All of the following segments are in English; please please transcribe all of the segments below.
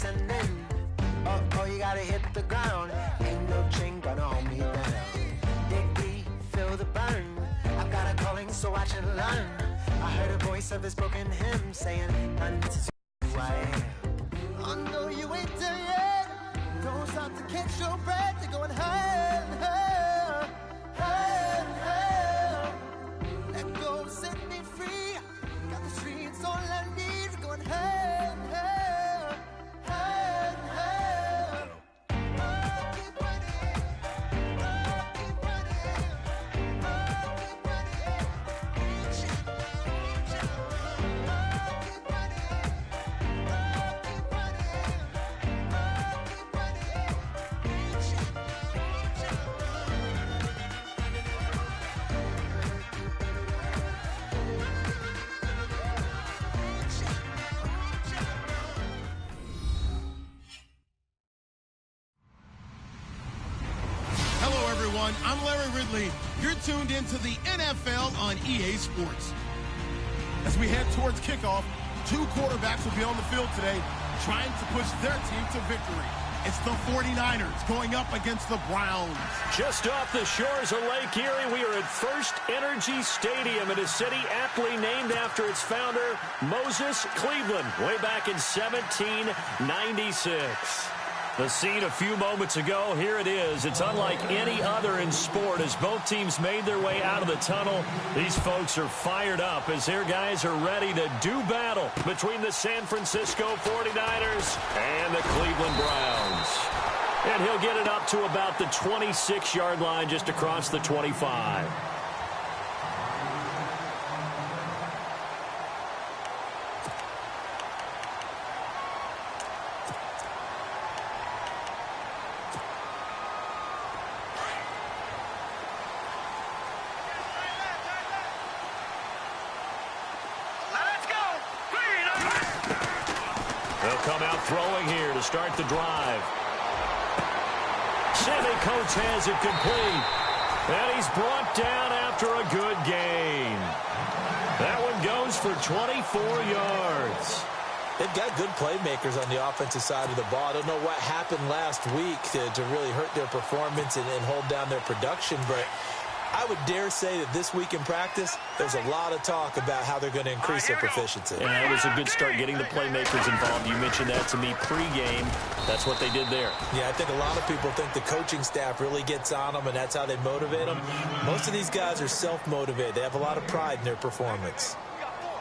descending. Oh, you gotta hit the ground. Ain't no chain gonna hold me down. Dig deep, feel the burn. I've got a calling, so watch and learn. I heard a voice of his broken hymn saying, none to who I am. I know you ain't there yet. Don't stop to catch your breath. You're going higher, higher, higher, higher. Let go, set me free. Got the streets all I need. We're going higher, higher, higher, higher. Oh, keep running. Oh, keep running. Oh, keep running. Reach out, reach out. Oh, keep running. Oh, keep running. Oh, keep running. Reach out, reach out. Hello, everyone. I'm Larry Ridley. You're tuned into the NFL on EA Sports. As we head towards kickoff, two quarterbacks will be on the field today trying to push their team to victory. It's the 49ers going up against the Browns. Just off the shores of Lake Erie, we are at First Energy Stadium in a city aptly named after its founder, Moses Cleveland, way back in 1796. The scene a few moments ago, here it is. It's unlike any other in sport as both teams made their way out of the tunnel. These folks are fired up as their guys are ready to do battle between the San Francisco 49ers and the Cleveland Browns. And he'll get it up to about the 26-yard line just across the 25. They'll come out throwing here to start the drive. Sammy Coates has it complete. And he's brought down after a good gain. That one goes for 24 yards. They've got good playmakers on the offensive side of the ball. I don't know what happened last week to really hurt their performance and hold down their production, but I would dare say that this week in practice, there's a lot of talk about how they're going to increase their proficiency. And it was a good start getting the playmakers involved. You mentioned that to me pregame. That's what they did there. Yeah, I think a lot of people think the coaching staff really gets on them, and that's how they motivate them. Most of these guys are self-motivated. They have a lot of pride in their performance.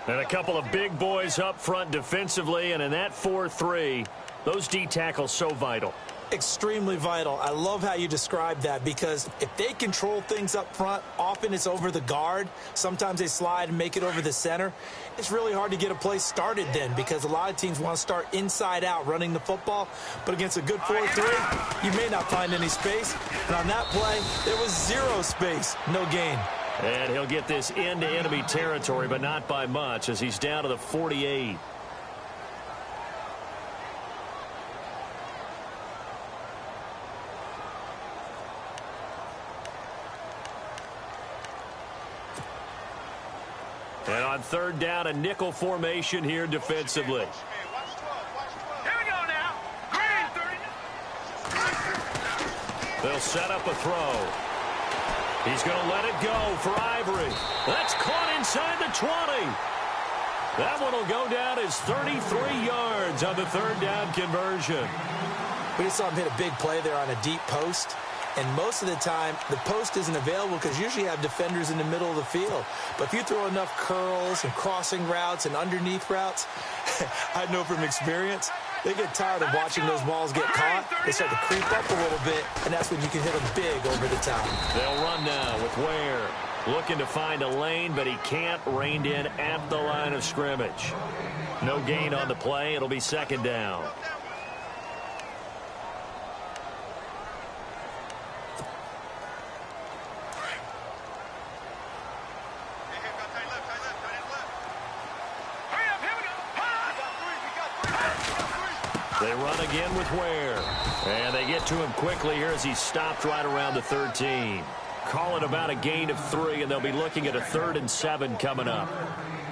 And a couple of big boys up front defensively, and in that 4-3, those D tackles so vital. Extremely vital. I love how you describe that because if they control things up front, often it's over the guard. Sometimes they slide and make it over the center. It's really hard to get a play started then because a lot of teams want to start inside out running the football. But against a good 4-3, you may not find any space. And on that play, there was zero space, no gain. And he'll get this into enemy territory, but not by much as he's down to the 48. And on third down, a nickel formation here defensively. Here we go now. Green 30. They'll set up a throw. He's going to let it go for Ivory. That's caught inside the 20. That one will go down as 33 yards on the third down conversion. We just saw him hit a big play there on a deep post. And most of the time, the post isn't available because usually you have defenders in the middle of the field. But if you throw enough curls and crossing routes and underneath routes, I know from experience, they get tired of watching those balls get caught. They start to creep up a little bit, and that's when you can hit them big over the top. They'll run now with Ware. Looking to find a lane, but he can't. Reined in at the line of scrimmage. No gain on the play. It'll be second down. They run again with Ware. And they get to him quickly here as he's stopped right around the 13. Call it about a gain of 3, and they'll be looking at a 3rd and 7 coming up.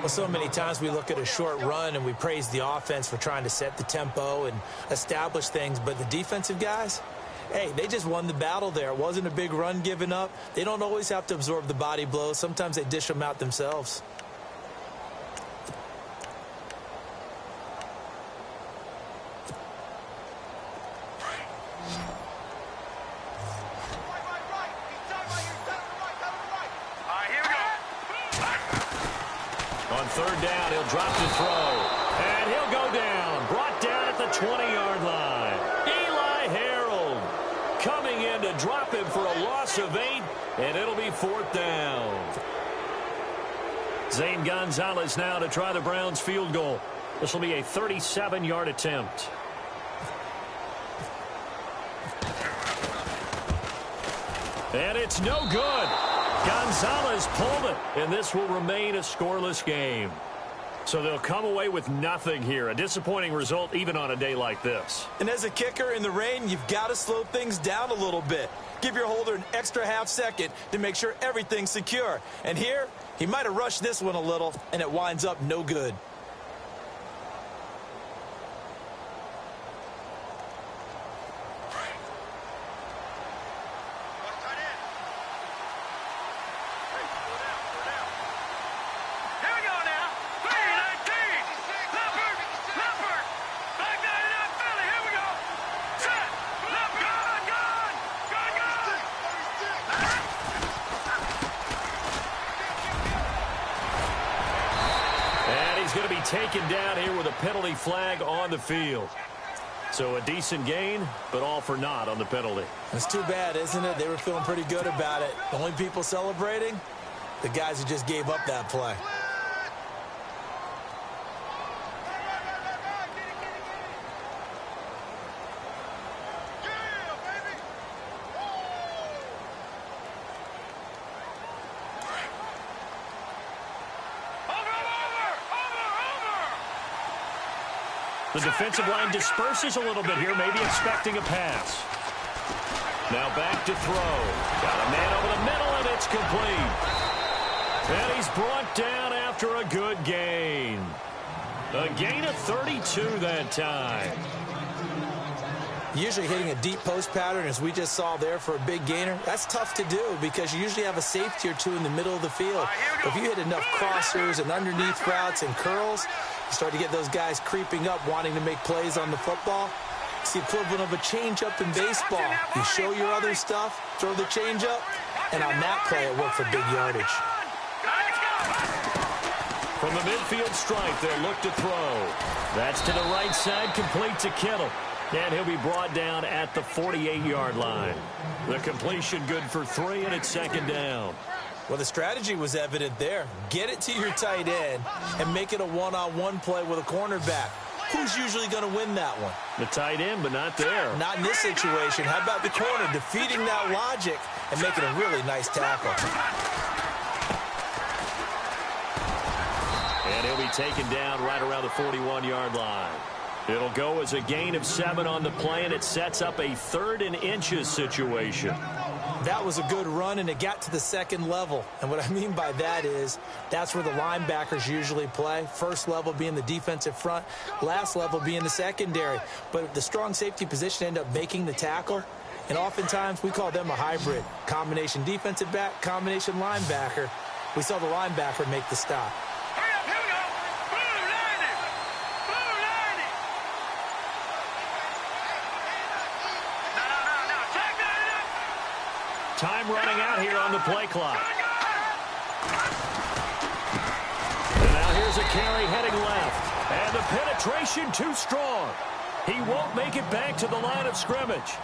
Well, so many times we look at a short run and we praise the offense for trying to set the tempo and establish things, but the defensive guys, hey, they just won the battle there. It wasn't a big run given up. They don't always have to absorb the body blows. Sometimes they dish them out themselves. On third down, he'll drop the throw. And he'll go down. Brought down at the 20-yard line. Eli Harold coming in to drop him for a loss of 8, and it'll be 4th down. Zane Gonzalez now to try the Browns field goal. This will be a 37-yard attempt. And it's no good. Gonzalez pulled it, and this will remain a scoreless game. So they'll come away with nothing here. A disappointing result even on a day like this. And as a kicker in the rain, you've got to slow things down a little bit. Give your holder an extra half second to make sure everything's secure. And here, he might have rushed this one a little, and it winds up no good. Going to be taken down here with a penalty flag on the field. So a decent gain, but all for naught on the penalty. It's too bad, isn't it? They were feeling pretty good about it. The only people celebrating, the guys who just gave up that play. The defensive line disperses a little bit here, maybe expecting a pass. Now back to throw. Got a man over the middle, and it's complete. And he's brought down after a good gain. A gain of 32 that time. Usually hitting a deep post pattern, as we just saw there for a big gainer, that's tough to do because you usually have a safety or two in the middle of the field. If you hit enough crossers and underneath routes and curls, you start to get those guys creeping up, wanting to make plays on the football. It's the equivalent of a changeup in baseball. You show your other stuff, throw the changeup, and on that play, it worked for big yardage. From the midfield stripe, they'll look to throw. That's to the right side, complete to Kittle. And he'll be brought down at the 48-yard line. The completion good for 3, and it's 2nd down. Well, the strategy was evident there. Get it to your tight end and make it a one-on-one play with a cornerback. Who's usually going to win that one? The tight end, but not there. Not in this situation. How about the corner defeating that logic and making a really nice tackle? And he'll be taken down right around the 41-yard line. It'll go as a gain of 7 on the play, and it sets up a 3rd and inches situation. That was a good run, and it got to the 2nd level. And what I mean by that is that's where the linebackers usually play. First level being the defensive front, last level being the secondary. But the strong safety position ended up making the tackle, and oftentimes we call them a hybrid. Combination defensive back, combination linebacker. We saw the linebacker make the stop. Time running out here on the play clock. And now here's a carry heading left. And the penetration too strong. He won't make it back to the line of scrimmage.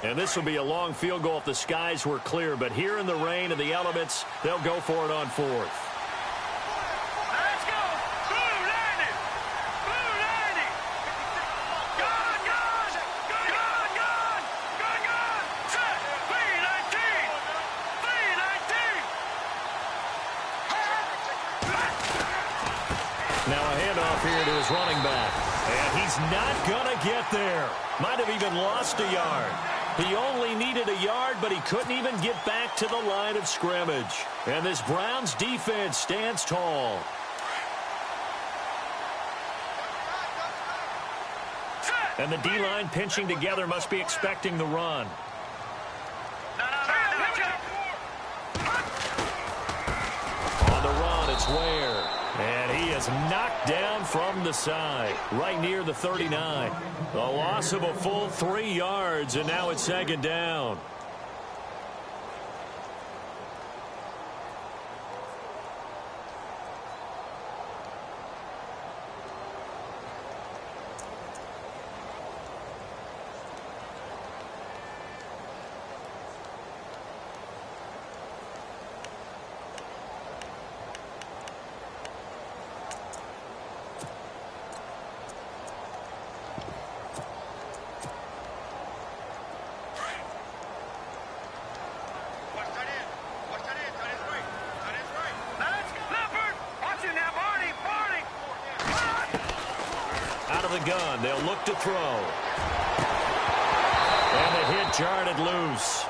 And this will be a long field goal if the skies were clear. But here in the rain and the elements, they'll go for it on 4th. Let's go! Now a handoff here to his running back. And he's not going to get there. Might have even lost a yard. He only needed a yard, but he couldn't even get back to the line of scrimmage. And this Browns defense stands tall. And the D-line pinching together must be expecting the run. On the run, it's Ware. And he is knocked down from the side, right near the 39. A loss of a full 3 yards, and now it's second down. Gun. They'll look to throw. And the hit jarred loose.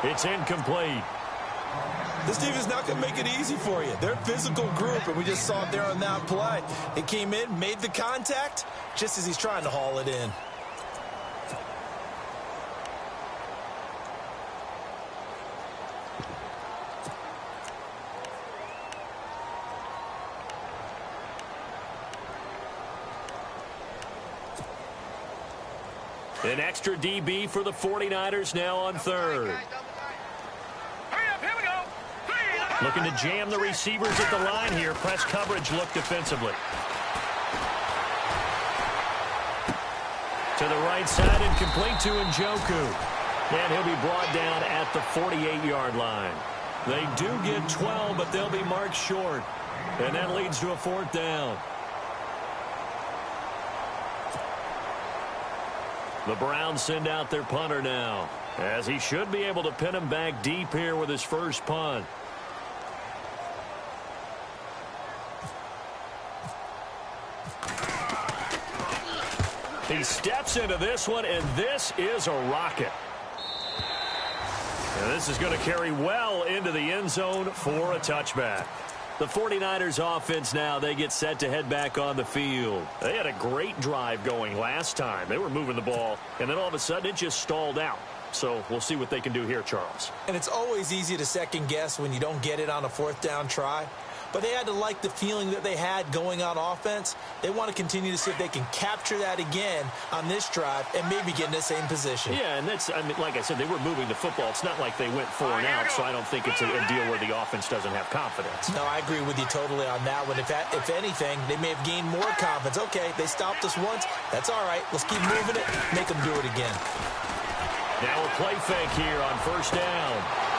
It's incomplete. This team is not going to make it easy for you. They're a physical group, and we just saw it there on that play. It came in, made the contact, just as he's trying to haul it in. An extra DB for the 49ers now on third. Looking to jam the receivers at the line here. Press coverage look defensively. To the right side and complete to Njoku. And he'll be brought down at the 48-yard line. They do get 12, but they'll be marked short. And that leads to a 4th down. The Browns send out their punter now, as he should be able to pin him back deep here with his first punt. He steps into this one, and this is a rocket. And this is going to carry well into the end zone for a touchback. The 49ers offense now, they get set to head back on the field. They had a great drive going last time. They were moving the ball, and then all of a sudden it just stalled out. So we'll see what they can do here, Charles. And it's always easy to second guess when you don't get it on a 4th down try. But they had to like the feeling that they had going on offense. They want to continue to see if they can capture that again on this drive and maybe get in the same position. Yeah, and that's, I mean, like I said, they were moving the football. It's not like they went 4 and out, so I don't think it's a deal where the offense doesn't have confidence. No, I agree with you totally on that one. If anything, they may have gained more confidence. Okay, they stopped us once. That's all right. Let's keep moving it. Make them do it again. Now a play fake here on 1st down.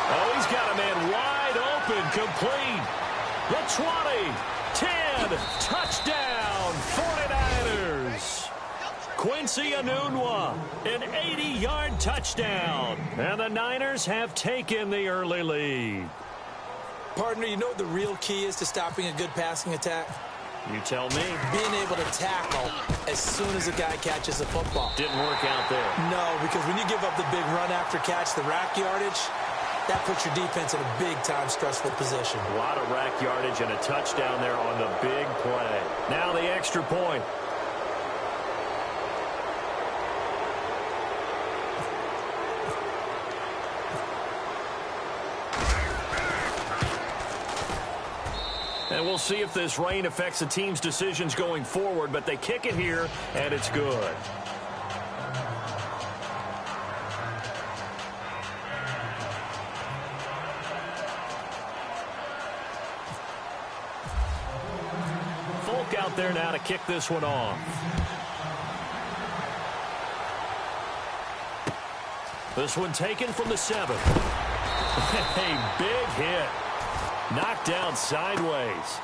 Oh, he's got a man wide open, complete. The 20, 10, touchdown, 49ers. Quincy Enunwa, an 80-yard touchdown. And the Niners have taken the early lead. Partner, you know what the real key is to stopping a good passing attack? You tell me. Being able to tackle as soon as a guy catches the football. Didn't work out there. No, because when you give up the big run after catch, the rack yardage, that puts your defense in a big-time stressful position. A lot of rack yardage and a touchdown there on the big play. Now the extra point. And we'll see if this rain affects the team's decisions going forward, but they kick it here, and it's good. Out there now to kick this one off. This one taken from the 7. A big hit. Knocked down sideways.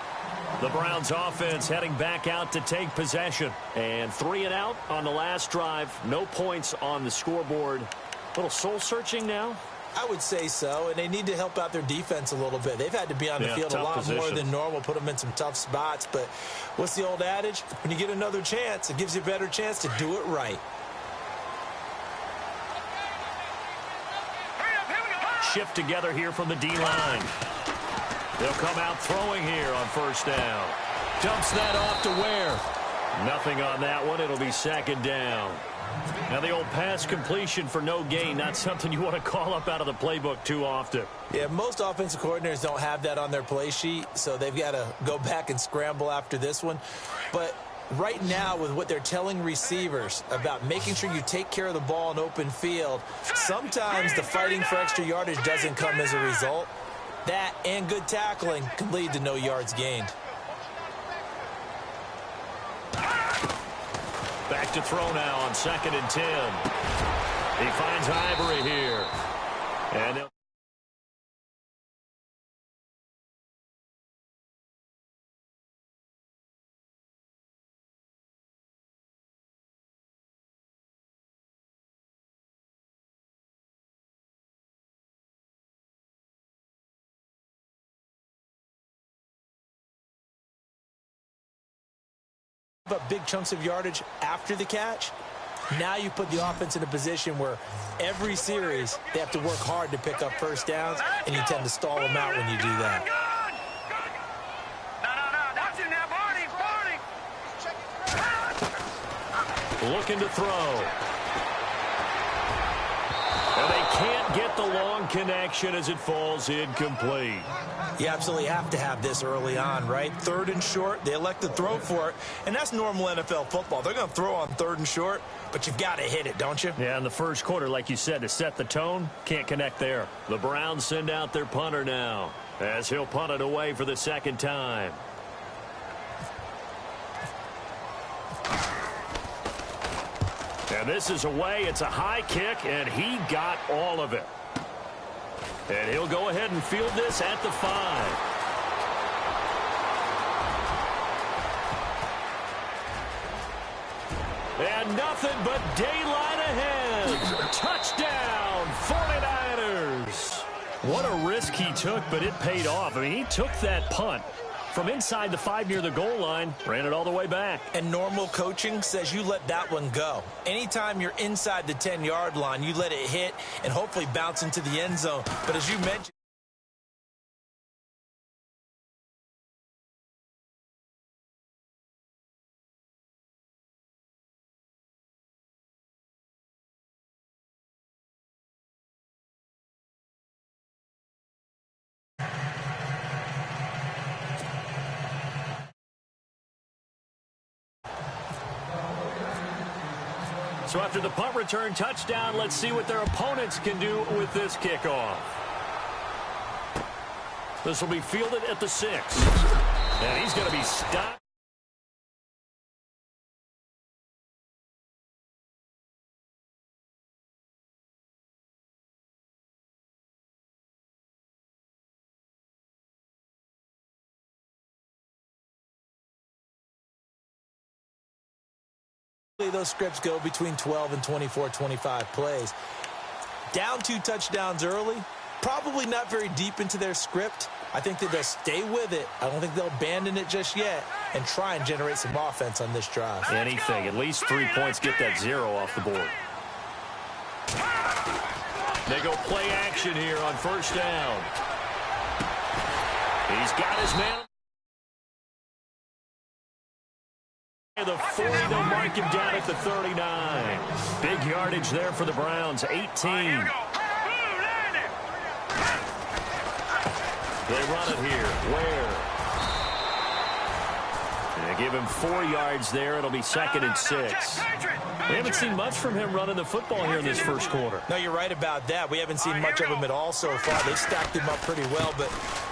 The Browns offense heading back out to take possession. And 3 and out on the last drive. No points on the scoreboard. A little soul searching now. I would say so, and they need to help out their defense a little bit. They've had to be on the field a lot more than normal, put them in some tough spots. But what's the old adage? When you get another chance, it gives you a better chance to do it right. Shift together here from the D-line. They'll come out throwing here on first down. Dumps that off to Ware. Nothing on that one. It'll be second down. Now the old pass completion for no gain, not something you want to call up out of the playbook too often. Yeah, most offensive coordinators don't have that on their play sheet, so they've got to go back and scramble after this one. But right now, with what they're telling receivers about making sure you take care of the ball in open field, sometimes the fighting for extra yardage doesn't come as a result. That and good tackling can lead to no yards gained. Back to throw now on 2nd and 10. He finds Ivory here. And they'll up big chunks of yardage after the catch. Now you put the offense in a position where every series they have to work hard to pick up first downs, and you tend to stall them out when you do that. looking to throw. And they can't get the long connection as it falls incomplete. You absolutely have to have this early on, right? 3rd and short, they elect to throw for it, and that's normal NFL football. They're going to throw on 3rd and short, but you've got to hit it, don't you? Yeah, in the first quarter, like you said, to set the tone, can't connect there. The Browns send out their punter now, as he'll punt it away for the second time. And this is away. It's a high kick, and he got all of it. And he'll go ahead and field this at the 5. And nothing but daylight ahead. Touchdown, 49ers. What a risk he took, but it paid off. I mean, he took that punt from inside the 5 near the goal line, ran it all the way back. And normal coaching says you let that one go. Anytime you're inside the 10-yard line, you let it hit and hopefully bounce into the end zone. But as you mentioned, so after the punt return touchdown, let's see what their opponents can do with this kickoff. This will be fielded at the 6. And he's going to be stopped. those scripts go between 12 and 24, 25 plays. Down 2 touchdowns early, probably not very deep into their script. I think that they'll stay with it. I don't think they'll abandon it just yet and try and generate some offense on this drive. Anything, at least 3 points, get that 0 off the board. They go play action here on first down. He's got his man. The 40, they'll mark him down at the 39. Big yardage there for the Browns, 18. They run it here. Ware. They give him 4 yards there. It'll be 2nd and 6. We haven't seen much from him running the football here in this first quarter. No, you're right about that. We haven't seen much of him at all so far. They've stacked him up pretty well, but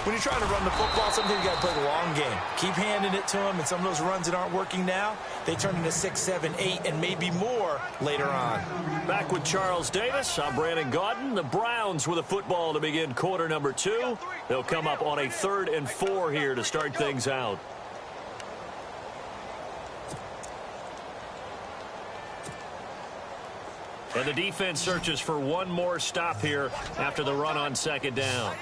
when you're trying to run the football, sometimes you got to play the long game. Keep handing it to him, and some of those runs that aren't working now, they turn into 6, 7, 8, and maybe more later on. Back with Charles Davis, I'm Brandon Gaudin. The Browns with a football to begin quarter number 2. They'll come up on a 3rd and 4 here to start things out. And the defense searches for one more stop here after the run on second down.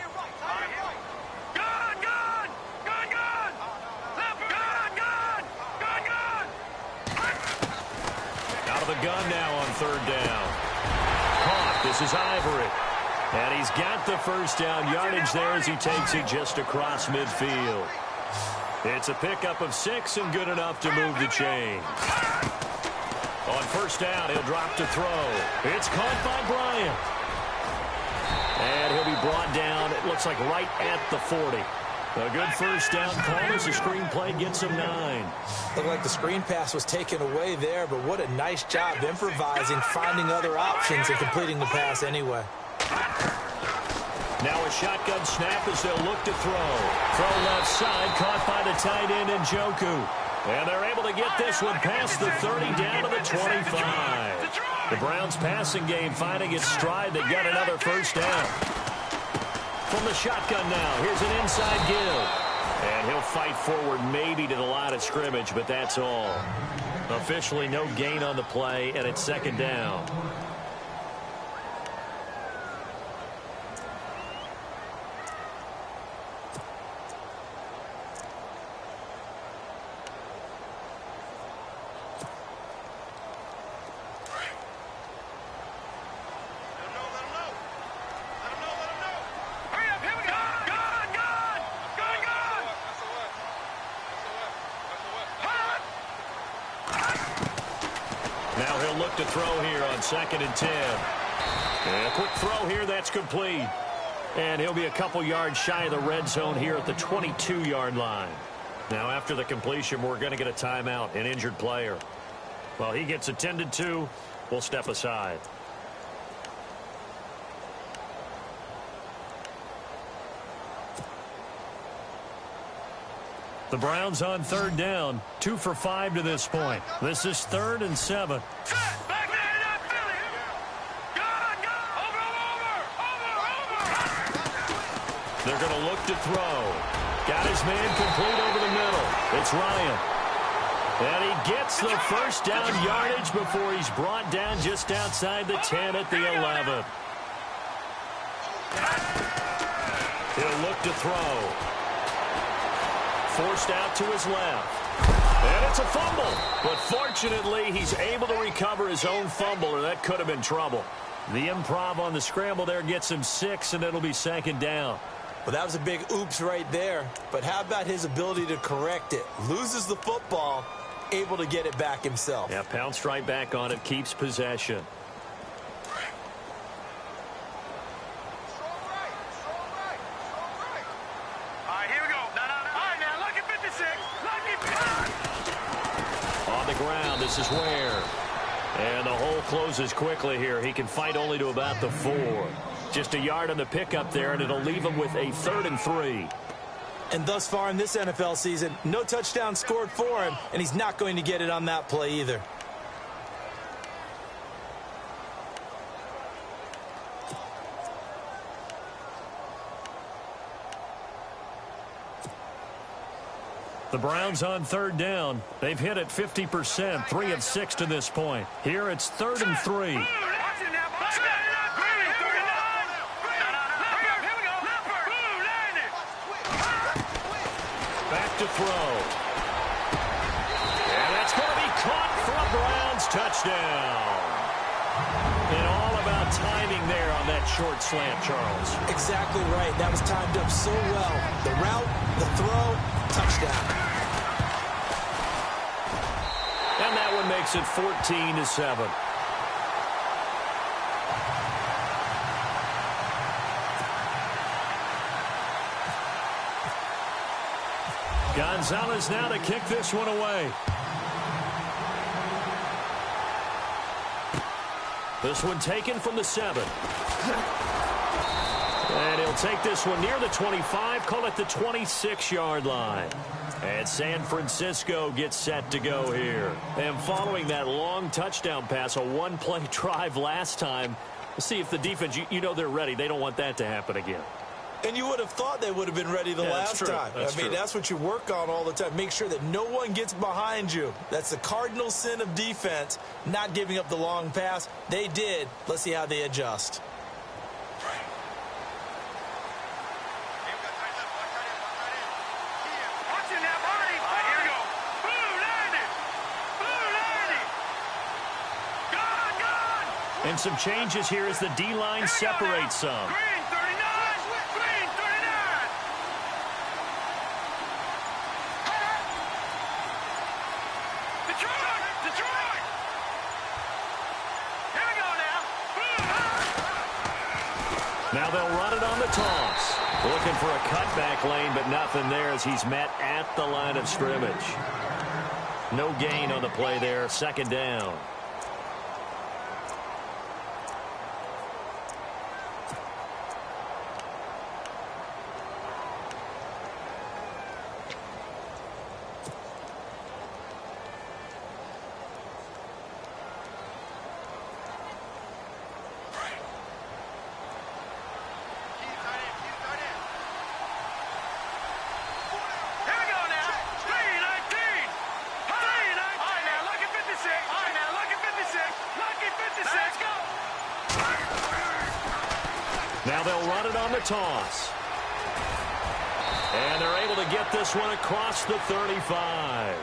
Out of the gun now on third down. Caught. This is Ivory. And he's got the first down yardage there as he takes it just across midfield. It's a pickup of 6 and good enough to move the chain. On first down, he'll drop to throw. It's caught by Bryant. And he'll be brought down, it looks like right at the 40. A good first down call as the screen play gets him 9. Looked like the screen pass was taken away there, but what a nice job improvising, finding other options, and completing the pass anyway. Now a shotgun snap as they'll look to throw. Throw left side, caught by the tight end Njoku. And they're able to get this one past the 30 down to the 25. The Browns passing game finding its stride. They got another first down. From the shotgun now, here's an inside give. And he'll fight forward maybe to the line of scrimmage, but that's all. Officially no gain on the play, and it's second down. Now he'll look to throw here on 2nd and 10. And a quick throw here, that's complete. And he'll be a couple yards shy of the red zone here at the 22-yard line. Now after the completion, we're going to get a timeout, an injured player. While he gets attended to, we'll step aside. The Browns on third down, 2 for 5 to this point. This is 3rd and 7. They're going to look to throw. Got his man complete over the middle. It's Ryan. And he gets the first down yardage before he's brought down just outside the 10 at the 11. He'll look to throw. Forced out to his left. And it's a fumble. But fortunately, he's able to recover his own fumble, or that could have been trouble. The improv on the scramble there gets him 6, and it'll be second down. Well, that was a big oops right there. But how about his ability to correct it? Loses the football, able to get it back himself. Yeah, pounced right back on it, keeps possession. This is Ware. And the hole closes quickly here. He can fight only to about the 4. Just a yard on the pickup there, and it'll leave him with a 3rd and 3. And thus far in this NFL season, no touchdown scored for him, and he's not going to get it on that play either. The Browns on third down. They've hit it 50%, 3 of 6 to this point. Here it's 3rd and 3. Back to throw. And that's going to be caught for a Browns touchdown. And all about timing there on that short slant, Charles. Exactly right. That was timed up so well. The route, the throw, touchdown. And that one makes it 14-7. Gonzalez now to kick this one away. This one taken from the 7. And he'll take this one near the 25, call it the 26-yard line. And San Francisco gets set to go here. And following that long touchdown pass, a one-play drive last time, we'll see if the defense, you know they're ready. They don't want that to happen again. And you would have thought they would have been ready the last time. I mean, that's what you work on all the time. Make sure that no one gets behind you. That's the cardinal sin of defense, not giving up the long pass. They did. Let's see how they adjust. And some changes here as the D-line separates some. Green 39! Green 39! Detroit! Detroit! Here we go now. Now they'll run it on the toss. Looking for a cutback lane, but nothing there as he's met at the line of scrimmage. No gain on the play there. Second down. Now they'll run it on the toss. And they're able to get this one across the 35.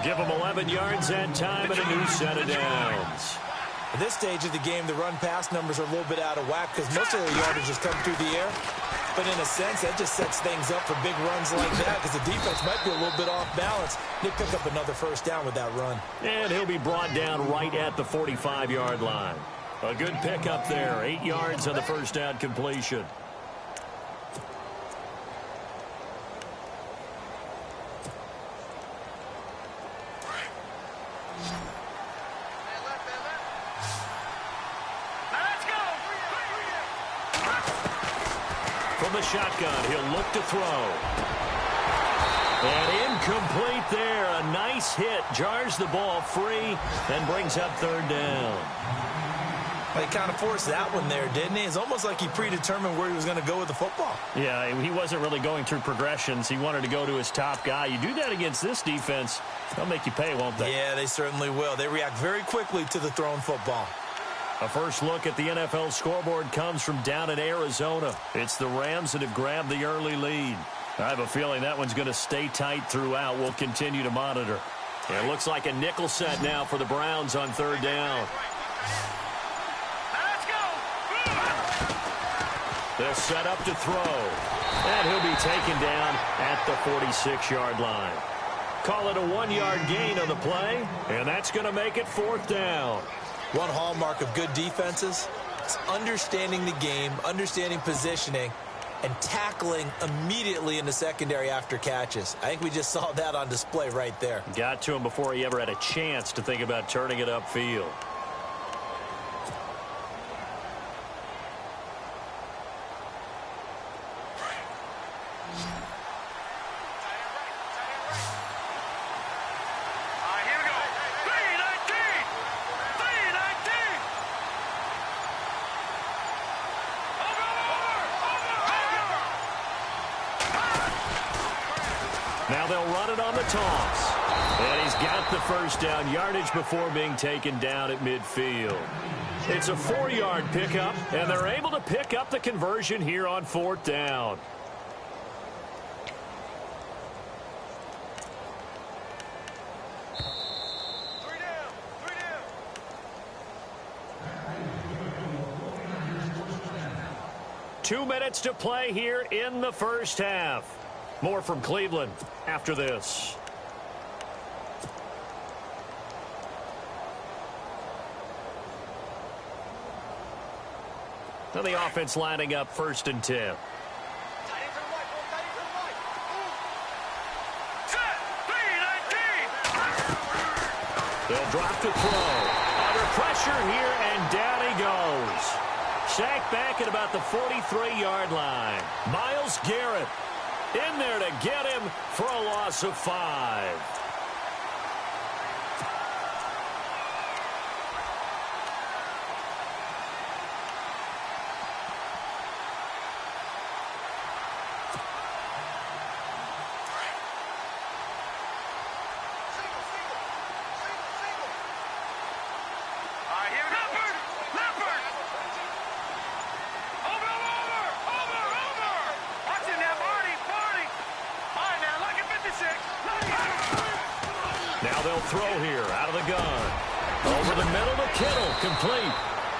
Give them 11 yards and time and a new set of downs. At this stage of the game, the run-pass numbers are a little bit out of whack because most of their yardage has come through the air. But in a sense, that just sets things up for big runs like that because the defense might be a little bit off balance. They pick up another first down with that run. And he'll be brought down right at the 45-yard line. A good pickup there. 8 yards on the first down completion. From the shotgun, he'll look to throw. And incomplete there. A nice hit. Jars the ball free and brings up third down. Well, he kind of forced that one there, didn't he? It's almost like he predetermined where he was going to go with the football. Yeah, he wasn't really going through progressions. He wanted to go to his top guy. You do that against this defense, they'll make you pay, won't they? Yeah, they certainly will. They react very quickly to the thrown football. A first look at the NFL scoreboard comes from down in Arizona. It's the Rams that have grabbed the early lead. I have a feeling that one's going to stay tight throughout. We'll continue to monitor. It looks like a nickel set now for the Browns on third down. They'll set up to throw. And he'll be taken down at the 46-yard line. Call it a 1-yard gain on the play, and that's going to make it fourth down. One hallmark of good defenses is understanding the game, understanding positioning, and tackling immediately in the secondary after catches. I think we just saw that on display right there. Got to him before he ever had a chance to think about turning it upfield. Now they'll run it on the toss. And he's got the first down yardage before being taken down at midfield. It's a 4-yard pickup, and they're able to pick up the conversion here on fourth down. Three down. 2 minutes to play here in the first half. More from Cleveland after this. Now the offense lining up 1st and 10. They'll drop to throw. Under pressure here, and down he goes. Sacked back at about the 43-yard line. Myles Garrett in there to get him for a loss of 5. Now they'll throw here out of the gun. Over the middle to Kittle, complete.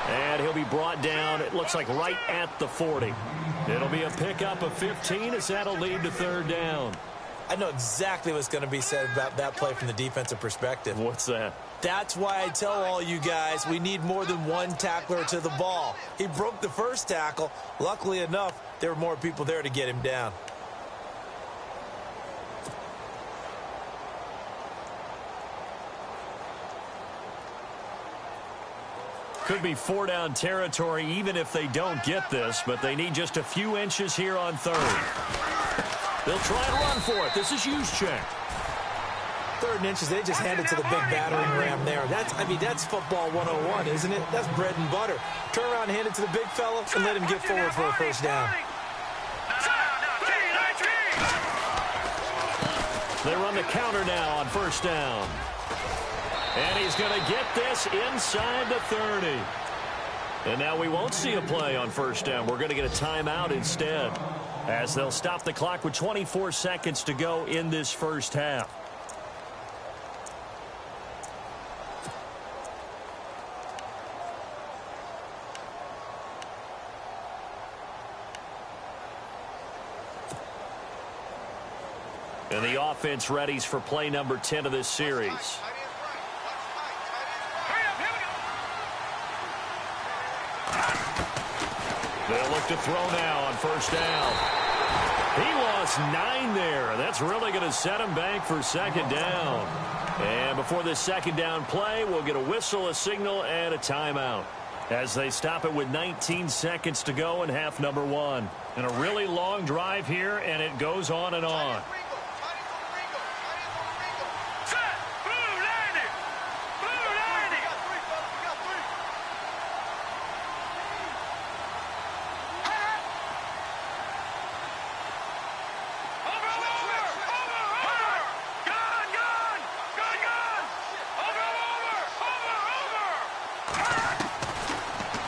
And he'll be brought down, it looks like right at the 40. It'll be a pickup of 15 as that'll lead to third down. I know exactly what's going to be said about that play from the defensive perspective. What's that? That's why I tell all you guys we need more than one tackler to the ball. He broke the first tackle. Luckily enough, there were more people there to get him down. Could be 4-down territory even if they don't get this, but they need just a few inches here on third. They'll try and run for it. This is Juszczyk. 3rd and inches, they just hand it to the big battering ram there. That's football 101, isn't it? That's bread and butter. Turn around and hand it to the big fella and let him get forward for a first down. They run the counter now on first down. And he's going to get this inside the 30. And now we won't see a play on first down. We're going to get a timeout instead, as they'll stop the clock with 24 seconds to go in this first half. And the offense readies for play number 10 of this series. They'll look to throw now on first down. He lost 9 there. That's really going to set him back for second down. And before this second down play, we'll get a whistle, a signal, and a timeout, as they stop it with 19 seconds to go in half number 1. And a really long drive here, and it goes on and on.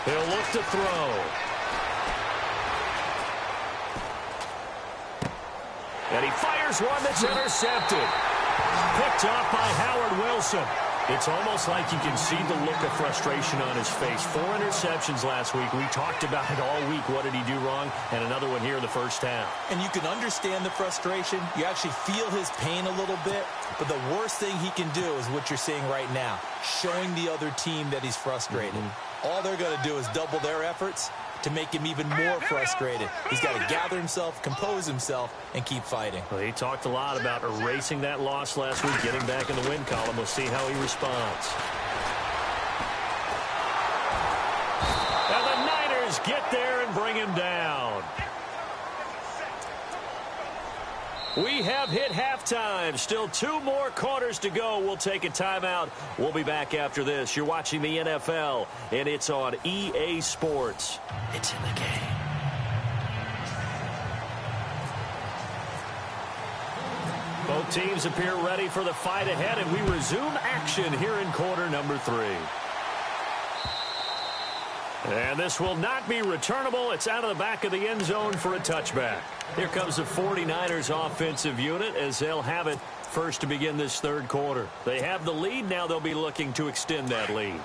He'll look to throw. And he fires one that's intercepted. Picked off by Howard Wilson. It's almost like you can see the look of frustration on his face. 4 interceptions last week. We talked about it all week. What did he do wrong? And another one here in the first half. And you can understand the frustration. You actually feel his pain a little bit. But the worst thing he can do is what you're seeing right now, showing the other team that he's frustrated. All they're going to do is double their efforts to make him even more frustrated. He's got to gather himself, compose himself, and keep fighting. Well, he talked a lot about erasing that loss last week, getting back in the win column. We'll see how he responds. And the Niners get there and bring him down. We have hit halftime. Still 2 more quarters to go. We'll take a timeout. We'll be back after this. You're watching the NFL, and it's on EA Sports. It's in the game. Both teams appear ready for the fight ahead, and we resume action here in quarter number 3. And this will not be returnable. It's out of the back of the end zone for a touchback. Here comes the 49ers offensive unit as they'll have it first to begin this third quarter. They have the lead. Now they'll be looking to extend that lead.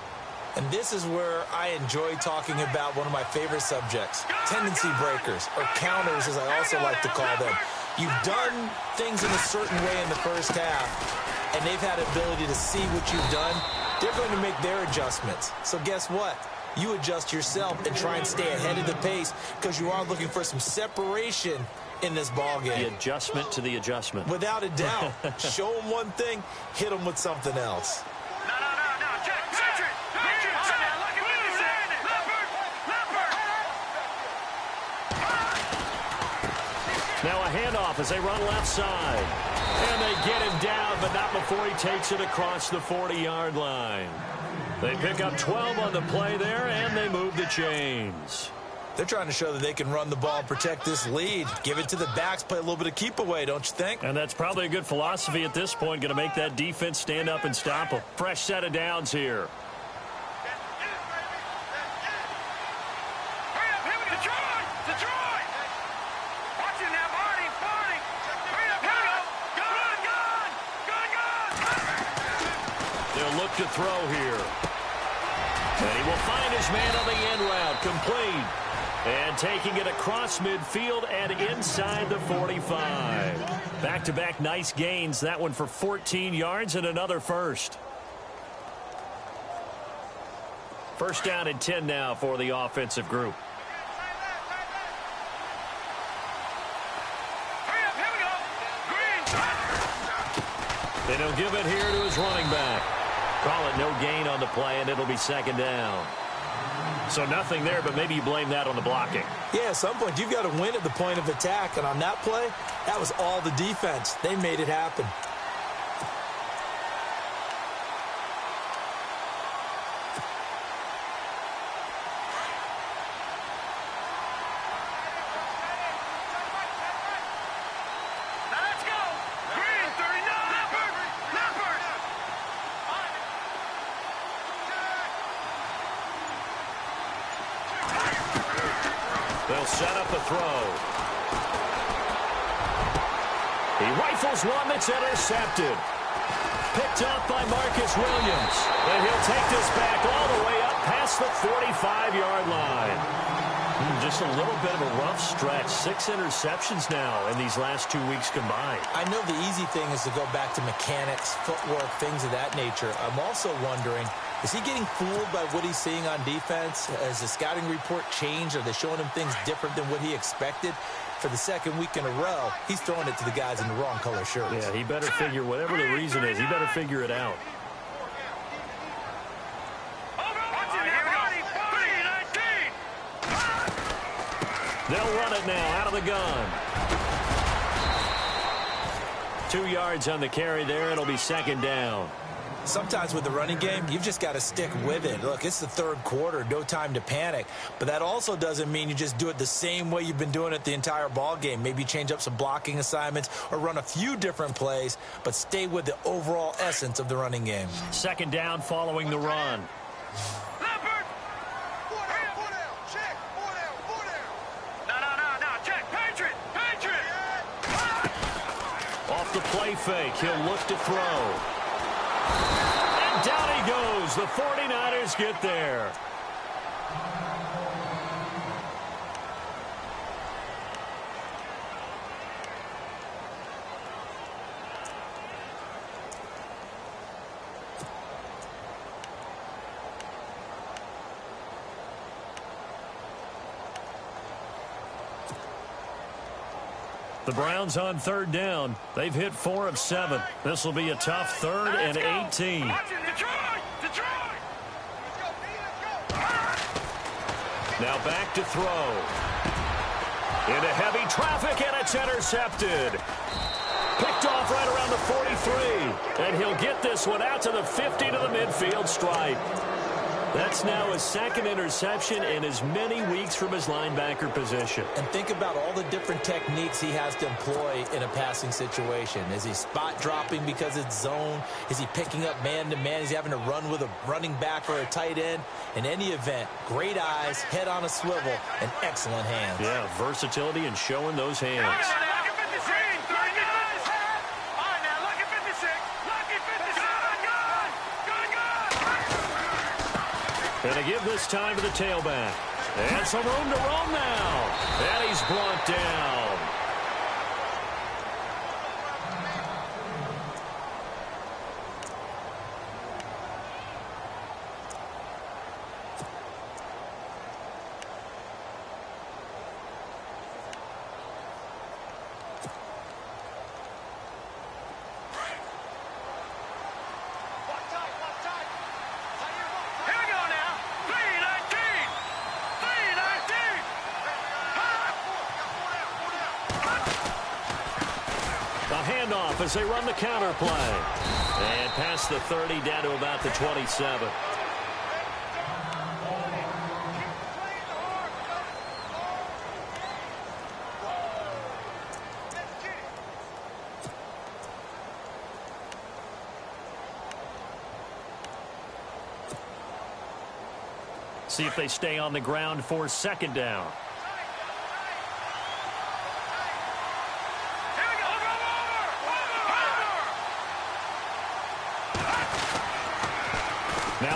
And this is where I enjoy talking about one of my favorite subjects, tendency breakers, or counters as I also like to call them. You've done things in a certain way in the first half, and they've had ability to see what you've done. They're going to make their adjustments. So guess what? You adjust yourself and try and stay ahead of the pace because you are looking for some separation in this ball game. The adjustment to the adjustment. Without a doubt. Show them one thing, hit them with something else. No. Check. Century. Look at this. Leopard. Now a handoff as they run left side. And they get him down, but not before he takes it across the 40-yard line. They pick up 12 on the play there, and they move the chains. They're trying to show that they can run the ball and protect this lead. Give it to the backs, play a little bit of keep away, don't you think? And that's probably a good philosophy at this point, going to make that defense stand up and stop them. Fresh set of downs here. Hurry up, here we go. Detroit. Watch it now, Barney. Hurry up, here we go. Gun. They'll look to throw here. And he will find his man on the end route. Complete. And taking it across midfield and inside the 45. Back-to-back nice gains. That one for 14 yards and another first. First down and 10 now for the offensive group. And he'll give it here to his running back. Call it no gain on the play, and it'll be second down. So nothing there, but maybe you blame that on the blocking. Yeah, at some point you've got to win at the point of attack, and on that play, that was all the defense. They made it happen. Set up a throw. He rifles one that's intercepted. Picked up by Marcus Williams. And he'll take this back all the way up past the 45-yard line. Just a little bit of a rough stretch. 6 interceptions now in these last 2 weeks combined. I know the easy thing is to go back to mechanics, footwork, things of that nature. I'm also wondering, is he getting fooled by what he's seeing on defense? Has the scouting report changed? Are they showing him things different than what he expected? For the second week in a row, he's throwing it to the guys in the wrong color shirts. Yeah, he better figure, whatever the reason is, he better figure it out. They'll run it now out of the gun. 2 yards on the carry there. It'll be second down. Sometimes with the running game, you've just got to stick with it. Look, it's the third quarter, no time to panic. But that also doesn't mean you just do it the same way you've been doing it the entire ball game. Maybe change up some blocking assignments or run a few different plays, but stay with the overall essence of the running game. Second down following the run. Off the play fake, he'll look to throw. And down he goes. The 49ers get there. The Browns on third down. They've hit 4 of 7. This will be a tough 3rd and 18. Now back to throw. Into heavy traffic, and it's intercepted. Picked off right around the 43. And he'll get this one out to the 50 to the midfield stripe. That's now his second interception in as many weeks from his linebacker position. And think about all the different techniques he has to employ in a passing situation. Is he spot dropping because it's zone? Is he picking up man-to-man? Is he having to run with a running back or a tight end? In any event, great eyes, head on a swivel, and excellent hands. Yeah, versatility and showing those hands. And to give this time to the tailback. And some room to roam now. And he's brought down. Handoff as they run the counter play. And past the 30 down to about the 27. See if they stay on the ground for second down.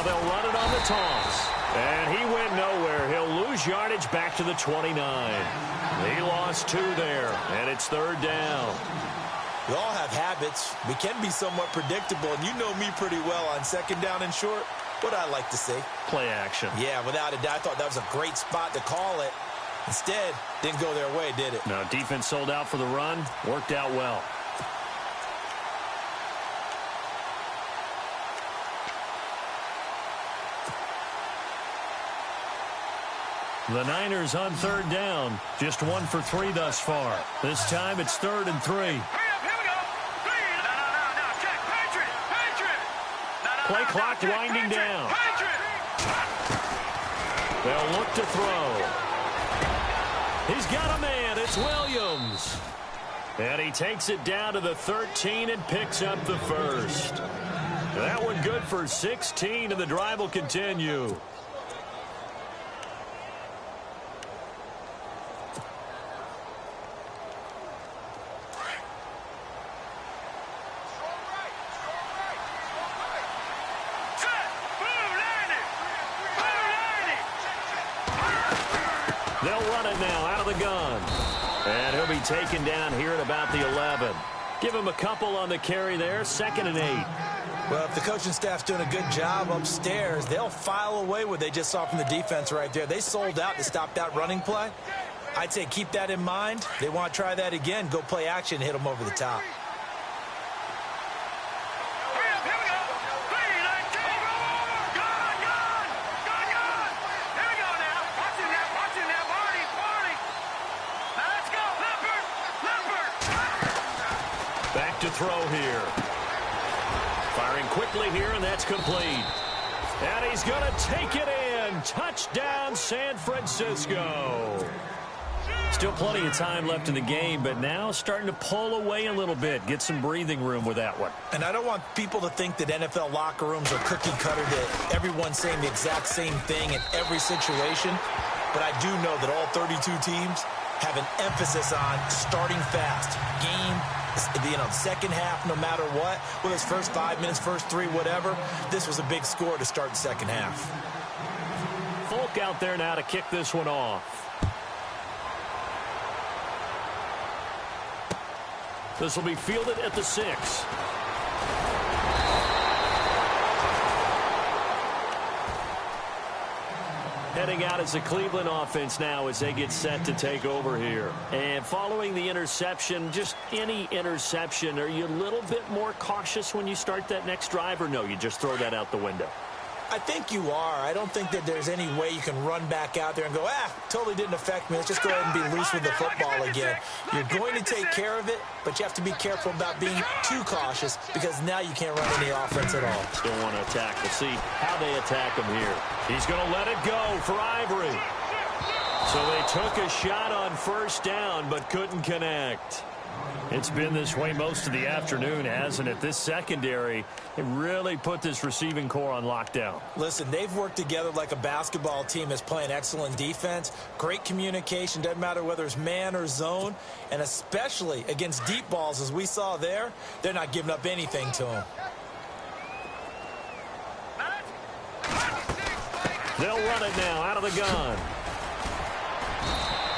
Now they'll run it on the toss. And he went nowhere. He'll lose yardage back to the 29. He lost 2 there, and it's 3rd down. We all have habits. We can be somewhat predictable, and you know me pretty well on 2nd down and short. What I like to see. Play action. Yeah, without a doubt. I thought that was a great spot to call it. Instead, didn't go their way, did it? Now, defense sold out for the run. Worked out well. The Niners on 3rd down. Just 1 for 3 thus far. This time it's 3rd and 3. Hurry up, here we go. 3. No, check. Patriot. Play clock winding down. They'll look to throw. He's got a man. It's Williams. And he takes it down to the 13 and picks up the first. That one good for 16, and the drive will continue. They'll run it now out of the gun. And he'll be taken down here at about the 11. Give him a couple on the carry there. 2nd and 8. Well, if the coaching staff's doing a good job upstairs, they'll file away what they just saw from the defense right there. They sold out to stop that running play. I'd say keep that in mind. They want to try that again. Go play action, hit them over the top. Back to throw here. Firing quickly here, and that's complete. And he's going to take it in. Touchdown, San Francisco. Still plenty of time left in the game, but now starting to pull away a little bit. Get some breathing room with that one. And I don't want people to think that NFL locker rooms are cookie cutter, that everyone's saying the exact same thing in every situation. But I do know that all 32 teams have an emphasis on starting fast. Second half, no matter what, whether it's first 5 minutes, first 3, whatever, this was a big score to start the second half. Folk out there now to kick this one off. This will be fielded at the 6. Heading out as the Cleveland offense now as they get set to take over here. And following the interception, just any interception, are you a little bit more cautious when you start that next drive, or no, you just throw that out the window? I think you are. I don't think that there's any way you can run back out there and go, totally didn't affect me. Let's just go ahead and be loose with the football again. You're going to take care of it, but you have to be careful about being too cautious because now you can't run any offense at all. Still want to attack. We'll see how they attack him here. He's going to let it go for Ivory. So they took a shot on 1st down but couldn't connect. It's been this way most of the afternoon, hasn't it? This secondary, it really put this receiving core on lockdown. Listen, they've worked together like a basketball team that's playing excellent defense. Great communication, doesn't matter whether it's man or zone. And especially against deep balls, as we saw there, they're not giving up anything to them. They'll run it now out of the gun.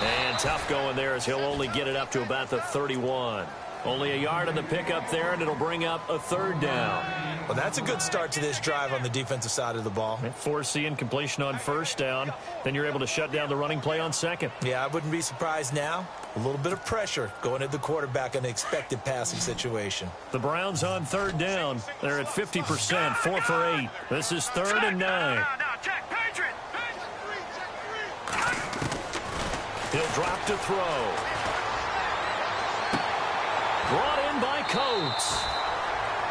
And tough going there as he'll only get it up to about the 31. Only a yard on the pickup there, and it'll bring up a 3rd down. Well, that's a good start to this drive on the defensive side of the ball. Force the incompletion on 1st down. Then you're able to shut down the running play on 2nd. Yeah, I wouldn't be surprised now. A little bit of pressure going at the quarterback in an expected passing situation. The Browns on 3rd down. They're at 50%, 4 for 8. This is 3rd and 9. He'll drop to throw. Brought in by Coates.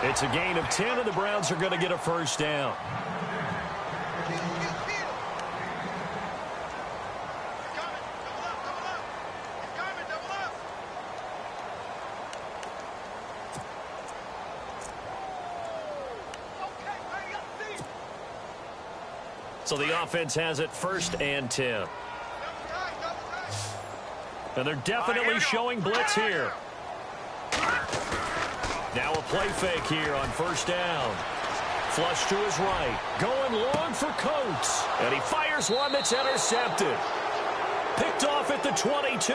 It's a gain of 10, and the Browns are going to get a 1st down. So the offense has it 1st and 10. And they're definitely showing blitz here. Now a play fake here on 1st down. Flush to his right. Going long for Coates. And he fires one that's intercepted. Picked off at the 22.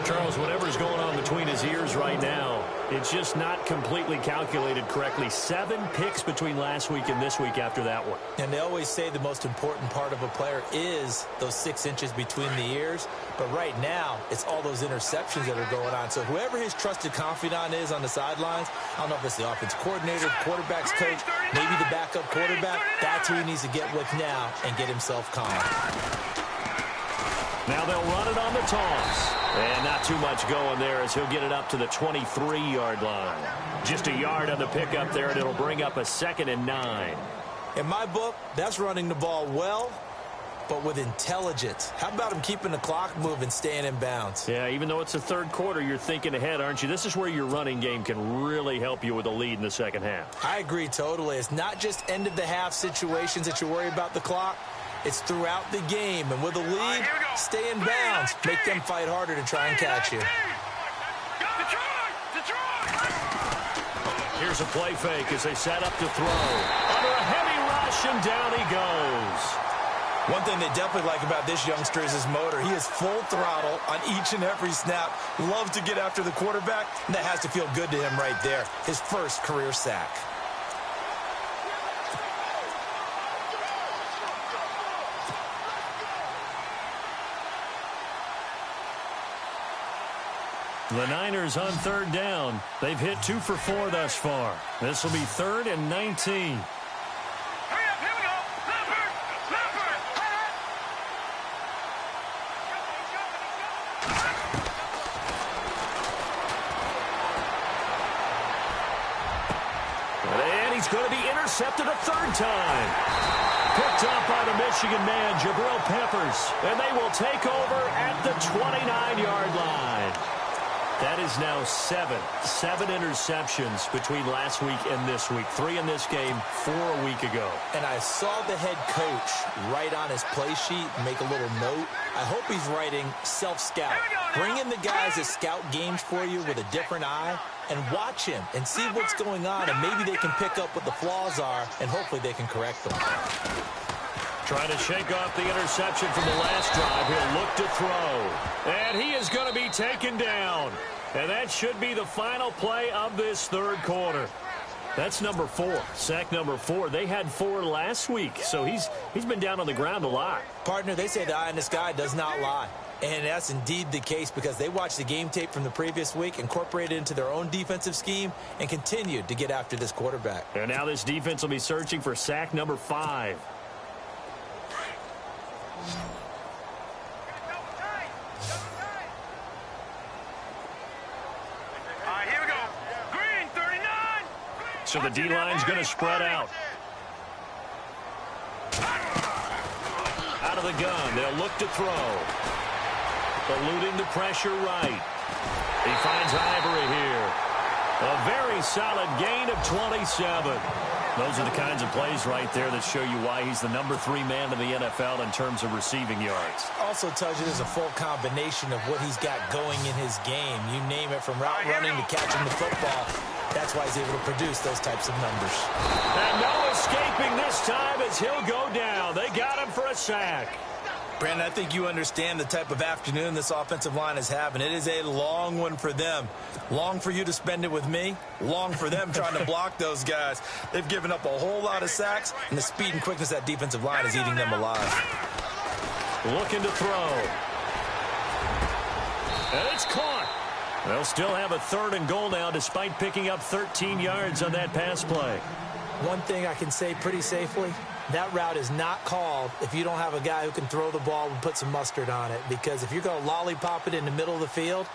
Charles, whatever's going on between his ears right now, it's just not completely calculated correctly. 7 picks between last week and this week after that one. And they always say the most important part of a player is those 6 inches between the ears. But right now, it's all those interceptions that are going on. So whoever his trusted confidant is on the sidelines, I don't know if it's the offense coordinator, the quarterback's coach, maybe the backup quarterback, that's who he needs to get with now and get himself calm. Now they'll run it on the toss. And not too much going there as he'll get it up to the 23-yard line. Just a yard on the pickup there, and it'll bring up a 2nd and 9. In my book, that's running the ball well, but with intelligence. How about him keeping the clock moving, staying in bounds? Yeah, even though it's the third quarter, you're thinking ahead, aren't you? This is where your running game can really help you with a lead in the second half. I agree totally. It's not just end-of-the-half situations that you worry about the clock. It's throughout the game, and with a lead, stay in bounds. Make them fight harder to try and catch you. Here's a play fake as they set up to throw. Under a heavy rush, and down he goes. One thing they definitely like about this youngster is his motor. He is full throttle on each and every snap. Loves to get after the quarterback, and that has to feel good to him right there. His first career sack. The Niners on 3rd down. They've hit 2 for 4 thus far. This will be 3rd and 19. Hurry up, here we go. Leopard. And he's going to be intercepted a 3rd time. Picked up by the Michigan man, Jabril Peppers. And they will take over at the 29-yard line. That is now 7 interceptions between last week and this week. 3 in this game, 4 a week ago. And I saw the head coach write on his play sheet, make a little note. I hope he's writing self-scout. Bring in the guys that scout games for you with a different eye and watch him and see what's going on, and maybe they can pick up what the flaws are, and hopefully they can correct them. Trying to shake off the interception from the last drive. He'll look to throw. And he is going to be taken down. And that should be the final play of this 3rd quarter. That's number 4, sack number 4. They had 4 last week, so he's been down on the ground a lot. Partner, they say the eye in the sky does not lie. And that's indeed the case because they watched the game tape from the previous week, incorporated it into their own defensive scheme, and continued to get after this quarterback. And now this defense will be searching for sack number 5. Here we go. Green, 39. So the D-line's going to spread out. Out of the gun. They'll look to throw. Eluding the pressure right. He finds Ivory here. A very solid gain of 27. Those are the kinds of plays right there that show you why he's the number 3 man in the NFL in terms of receiving yards. Also tells you there's a full combination of what he's got going in his game. You name it, from route running to catching the football. That's why he's able to produce those types of numbers. And no escaping this time as he'll go down. They got him for a sack. Brandon, I think you understand the type of afternoon this offensive line is having. It is a long one for them. Long for you to spend it with me. Long for them trying to block those guys. They've given up a whole lot of sacks, and the speed and quickness of that defensive line is eating them alive. Looking to throw. And it's caught. They'll still have a 3rd and goal now despite picking up 13 yards on that pass play. One thing I can say pretty safely, that route is not called if you don't have a guy who can throw the ball and put some mustard on it. Because if you're going to lollipop it in the middle of the field,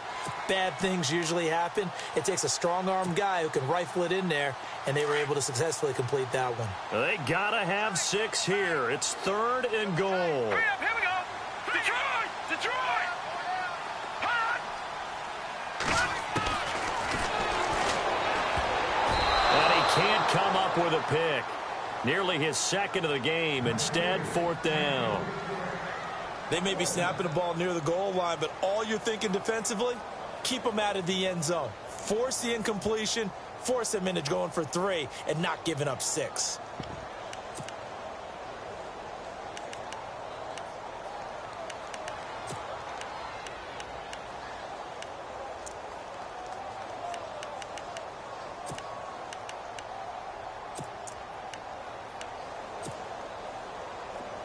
bad things usually happen. It takes a strong-armed guy who can rifle it in there, and they were able to successfully complete that one. They got to have 6 here. It's 3rd and goal. Hurry up, here we go. Detroit! Detroit! Hot! And he can't come up with a pick. Nearly his 2nd of the game. Instead, 4th down. They may be snapping the ball near the goal line, but all you're thinking defensively, keep them out of the end zone. Force the incompletion, force him into going for 3 and not giving up 6.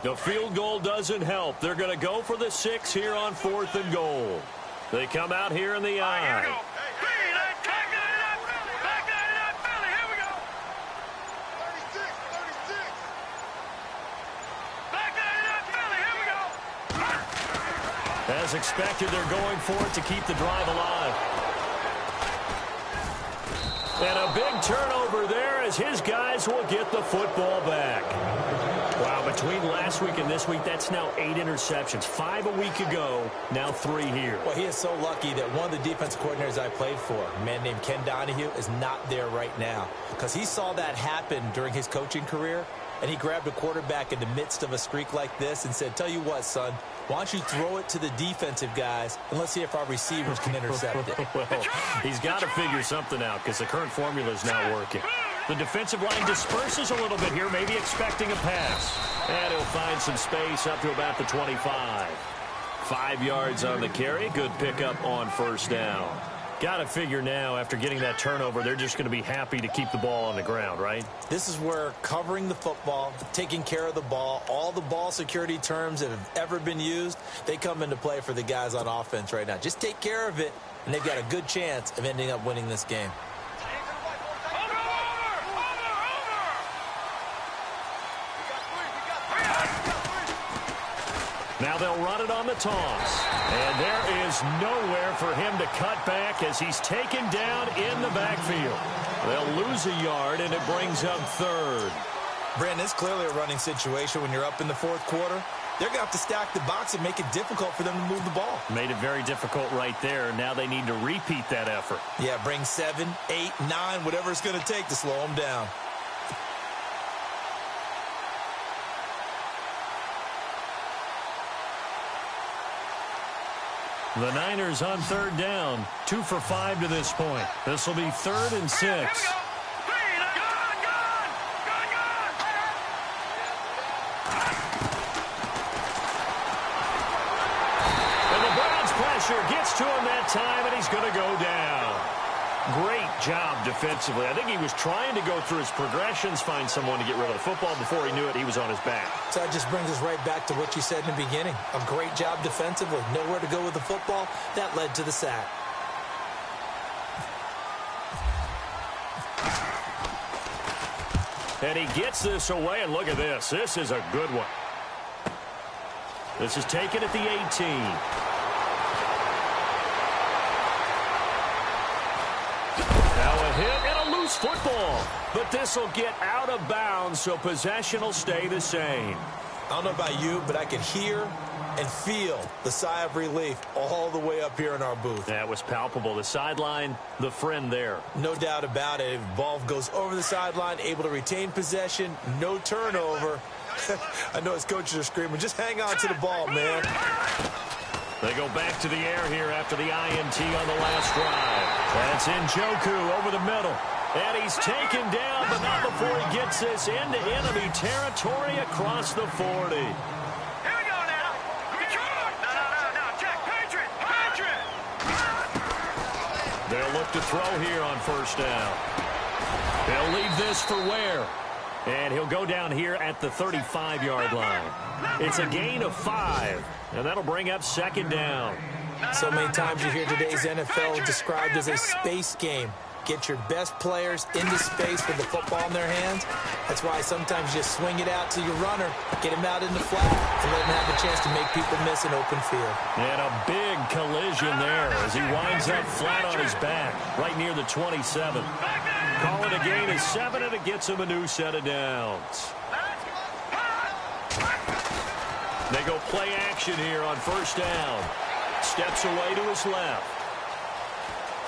The field goal doesn't help. They're going to go for the 6 here on 4th and goal. They come out here in the Here we eye. go. Back that up, Philly. Here we go. 36. Back that up, Philly. Here we go. As expected, they're going for it to keep the drive alive. And a big turnover there as his guys will get the football back. Wow, between last week and this week, that's now 8 interceptions. 5 a week ago, now 3 here. Well, he is so lucky that one of the defensive coordinators I played for, a man named Ken Donahue, is not there right now. Because he saw that happen during his coaching career, and he grabbed a quarterback in the midst of a streak like this and said, tell you what, son, why don't you throw it to the defensive guys, and let's see if our receivers can intercept it. Well, he's got to figure something out because the current formula is not working. The defensive line disperses a little bit here, maybe expecting a pass. And he'll find some space up to about the 25. 5 yards on the carry. Good pickup on 1st down. Got to figure now, after getting that turnover, they're just going to be happy to keep the ball on the ground, right? This is where covering the football, taking care of the ball, all the ball security terms that have ever been used, they come into play for the guys on offense right now. Just take care of it, and they've got a good chance of ending up winning this game. Now they'll run it on the toss. And there is nowhere for him to cut back as he's taken down in the backfield. They'll lose a yard, and it brings up 3rd. Brandon, it's clearly a running situation when you're up in the 4th quarter. They're going to have to stack the box and make it difficult for them to move the ball. Made it very difficult right there. Now they need to repeat that effort. Yeah, bring 7, 8, 9, whatever it's going to take to slow them down. The Niners on 3rd down. 2 for 5 to this point. This will be 3rd and 6. Pressure gets to him that time, and he's going to go down. Great job defensively. I think he was trying to go through his progressions, find someone to get rid of the football. Before he knew it, he was on his back. So that just brings us right back to what you said in the beginning. A great job defensively. Nowhere to go with the football. That led to the sack. And he gets this away, and look at this. This is a good one. This is taken at the 18. Hit and a loose football, but this will get out of bounds, so possession will stay the same. I don't know about you, but I can hear and feel the sigh of relief all the way up here in our booth. That was palpable. The sideline, the friend there. No doubt about it. Ball goes over the sideline, able to retain possession, no turnover. I know his coaches are screaming, just hang on to the ball, man. They go back to the air here after the INT on the last drive. That's Njoku over the middle. And he's taken down, but not before he gets this into enemy territory across the 40. Here we go now. No. Jack, Patriot. They'll look to throw here on 1st down. They'll leave this for Ware. And he'll go down here at the 35-yard line. It's a gain of 5, and that'll bring up 2nd down. So many times you hear today's NFL described as a space game. Get your best players into space with the football in their hands. That's why sometimes you just swing it out to your runner, get him out in the flat, and let him have a chance to make people miss an open field. And a big collision there as he winds up flat on his back, right near the 27. Call it a gain of 7, and it gets him a new set of downs. They go play action here on 1st down. Steps away to his left.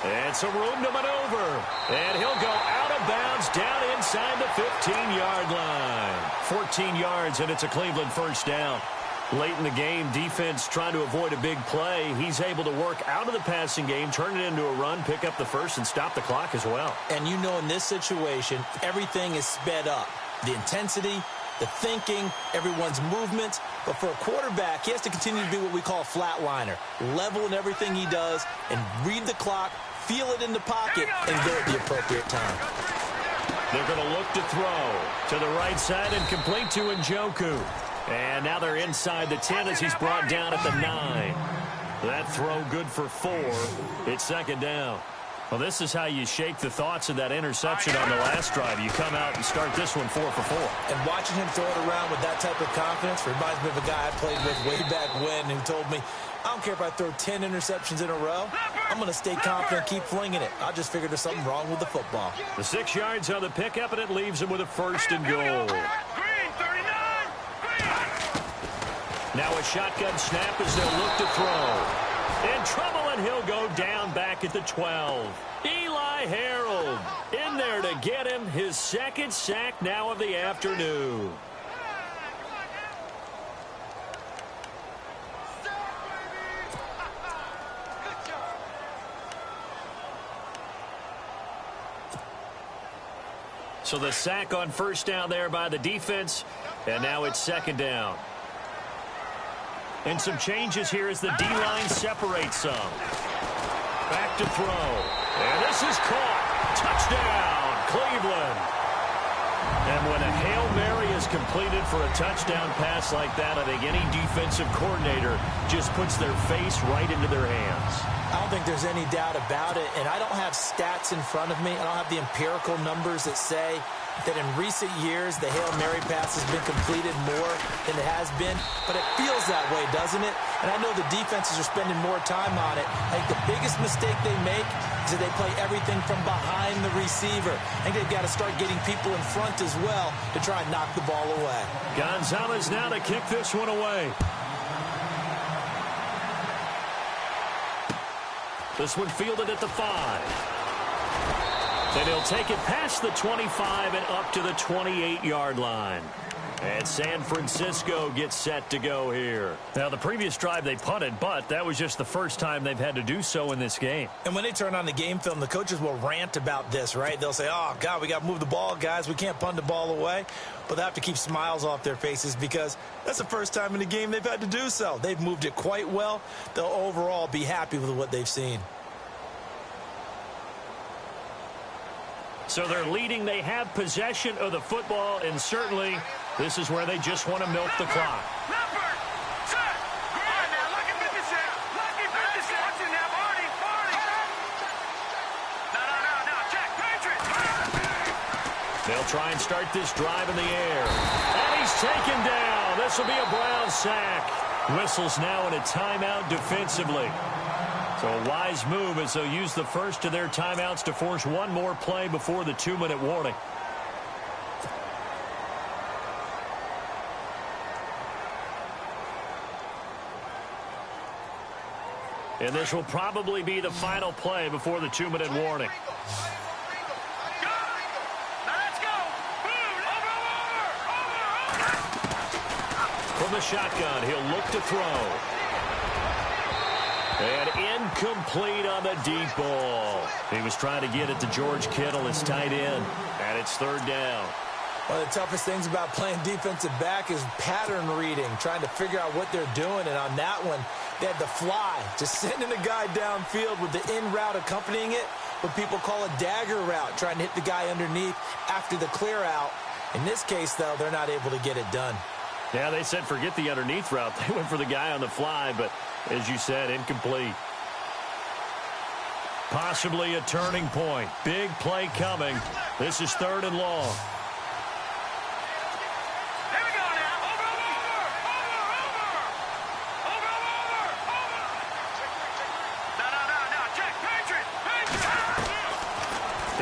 And some room to maneuver. And he'll go out of bounds down inside the 15-yard line. 14 yards, and it's a Cleveland 1st down. Late in the game, defense trying to avoid a big play. He's able to work out of the passing game, turn it into a run, pick up the first, and stop the clock as well. And you know in this situation, everything is sped up. The intensity, the thinking, everyone's movement. But for a quarterback, he has to continue to be what we call a flatliner. Level in everything he does and read the clock, feel it in the pocket, and go at the appropriate time. They're going to look to throw to the right side and complete to Njoku. And now they're inside the 10 as he's brought down at the 9. That throw good for 4. It's second down. Well, this is how you shake the thoughts of that interception on the last drive. You come out and start this one 4 for 4. And watching him throw it around with that type of confidence reminds me of a guy I played with way back when who told me, I don't care if I throw 10 interceptions in a row. I'm going to stay confident, keep flinging it. I just figured there's something wrong with the football. The 6 yards on the pickup, and it leaves him with a first and goal. Now a shotgun snap as they'll look to throw. In trouble, and he'll go down back at the 12. Eli Harold in there to get him his second sack now of the afternoon. So the sack on first down there by the defense, and now it's second down. And some changes here as the D-line separates some. Back to throw. And this is caught. Touchdown, Cleveland. And when a Hail Mary is completed for a touchdown pass like that, I think any defensive coordinator just puts their face right into their hands. I don't think there's any doubt about it, and I don't have stats in front of me. I don't have the empirical numbers that say that in recent years the Hail Mary pass has been completed more than it has been, but it feels that way, doesn't it? And I know the defenses are spending more time on it. I think the biggest mistake they make is that they play everything from behind the receiver. I think they've got to start getting people in front as well to try and knock the ball away. Gonzalez now to kick this one away. This one fielded at the 5. And he'll take it past the 25 and up to the 28-yard line. And San Francisco gets set to go here. Now, the previous drive they punted, but that was just the first time they've had to do so in this game. And when they turn on the game film, the coaches will rant about this, right? They'll say, oh, God, we got to move the ball, guys. We can't punt the ball away. But they have to keep smiles off their faces because that's the first time in the game they've had to do so. They've moved it quite well. They'll overall be happy with what they've seen. So they're leading. They have possession of the football, and certainly this is where they just want to milk the clock. They'll try and start this drive in the air. And he's taken down. This will be a Brown sack. Whistles now in a timeout defensively. So a wise move as they'll use the first of their timeouts to force one more play before the 2-minute warning. And this will probably be the final play before the 2-minute warning. From the shotgun, he'll look to throw. And incomplete on the deep ball. He was trying to get it to George Kittle, his tight end. And it's third down. One of the toughest things about playing defensive back is pattern reading, trying to figure out what they're doing. And on that one, they had the fly, just sending a guy downfield with the in route accompanying it, what people call a dagger route, trying to hit the guy underneath after the clear out. In this case, though, they're not able to get it done. Yeah, they said forget the underneath route. They went for the guy on the fly, but as you said, incomplete. Possibly a turning point. Big play coming. This is third and long. Here we go now. Over. No. Check. Patriot.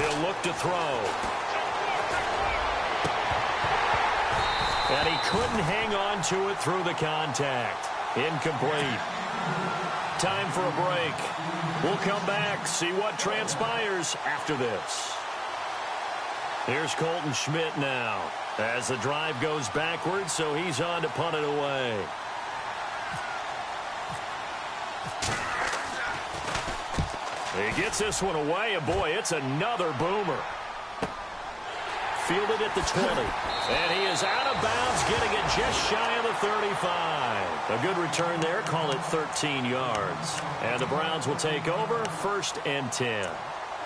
He'll look to throw. And he couldn't hang on to it through the contact. Incomplete. Time for a break. We'll come back, see what transpires after this. Here's Colton Schmidt now as the drive goes backwards, so he's on to punt it away. He gets this one away, and boy, it's another boomer. Fielded at the 20. And he is out of bounds, getting it just shy of the 35. A good return there. Call it 13 yards. And the Browns will take over, 1st and 10.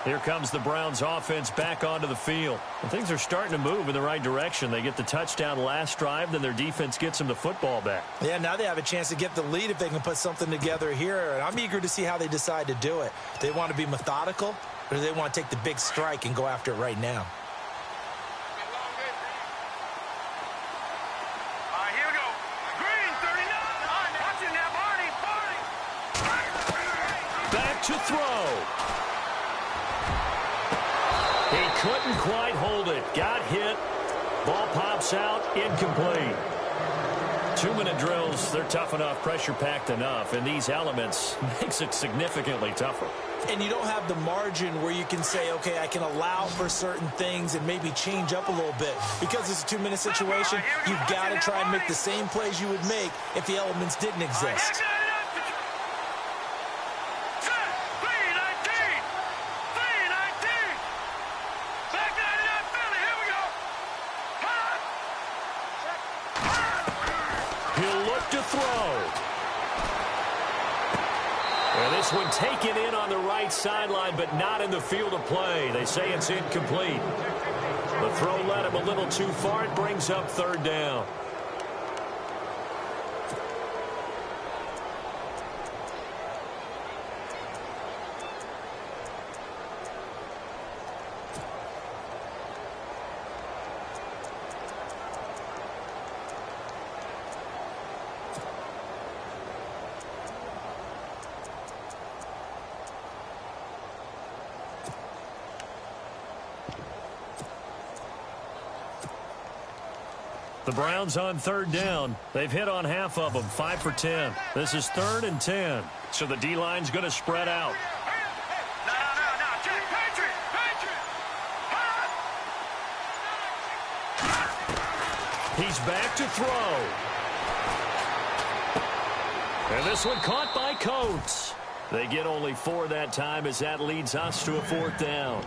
Here comes the Browns offense back onto the field. And things are starting to move in the right direction. They get the touchdown last drive, then their defense gets them the football back. Yeah, now they have a chance to get the lead if they can put something together here. And I'm eager to see how they decide to do it. Do they want to be methodical, or do they want to take the big strike and go after it right now? Here we go. Green, 39. Watching now, Barney. Back to throw. He couldn't quite hold it. Got hit. Ball pops out. Incomplete. 2-minute drills, they're tough enough, pressure-packed enough, and these elements makes it significantly tougher. And you don't have the margin where you can say, okay, I can allow for certain things and maybe change up a little bit. Because it's a 2-minute situation, you've got to try and make the same plays you would make if the elements didn't exist. This one taken in on the right sideline, but not in the field of play. They say it's incomplete. The throw led him a little too far. It brings up 3rd down. The Browns on 3rd down. They've hit on half of them, 5 for 10. This is 3rd and 10. So the D-line's going to spread out. He's back to throw. And this one caught by Coates. They get only 4 that time as that leads us to a 4th down.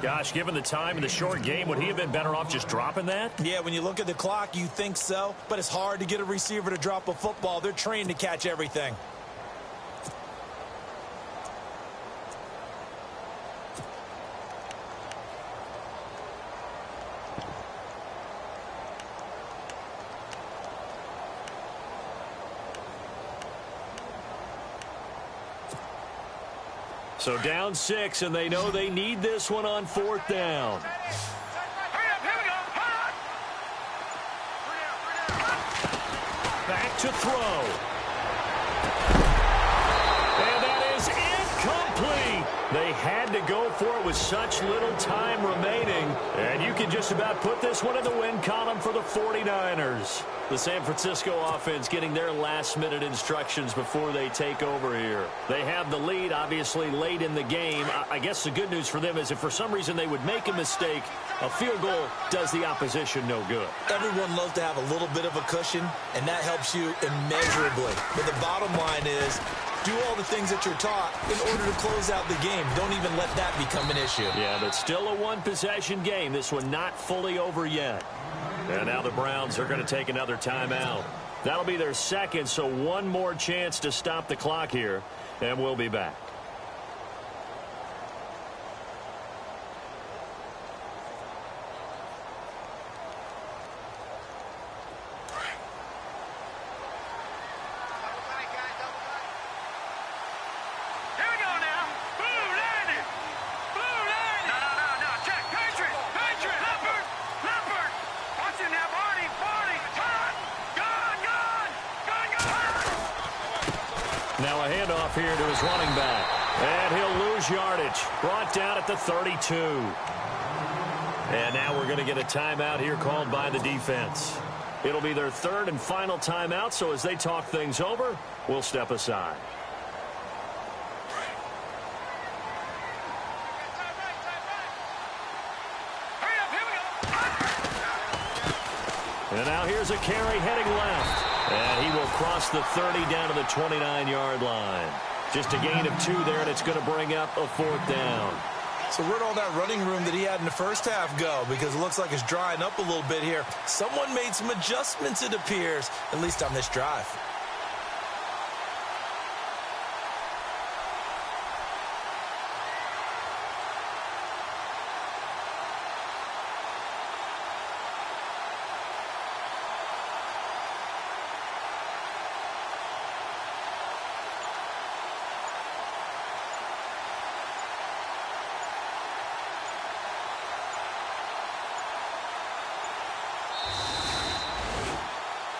Gosh, given the time in the short game, would he have been better off just dropping that? Yeah, when you look at the clock, you think so. But it's hard to get a receiver to drop a football. They're trained to catch everything. So down 6, and they know they need this one on 4th down. Back to throw. And that is incomplete. They had to go for it with such little time remaining. And you can just about put this one in the win column for the 49ers. The San Francisco offense getting their last-minute instructions before they take over here. They have the lead, obviously, late in the game. I guess the good news for them is if for some reason they would make a mistake, a field goal does the opposition no good. Everyone loves to have a little bit of a cushion, and that helps you immeasurably. But the bottom line is, do all the things that you're taught in order to close out the game. Don't even let that become an issue. Yeah, but still a one-possession game. This one not fully over yet. And now the Browns are going to take another timeout. That'll be their 2nd, so one more chance to stop the clock here, and we'll be back. Now a handoff here to his running back. And he'll lose yardage. Brought down at the 32. And now we're going to get a timeout here called by the defense. It'll be their 3rd and final timeout, so as they talk things over, we'll step aside. And now here's a carry heading left. And he will cross the 30 down to the 29-yard line. Just a gain of 2 there, and it's going to bring up a 4th down. So where'd all that running room that he had in the first half go? Because it looks like it's drying up a little bit here. Someone made some adjustments, it appears, at least on this drive.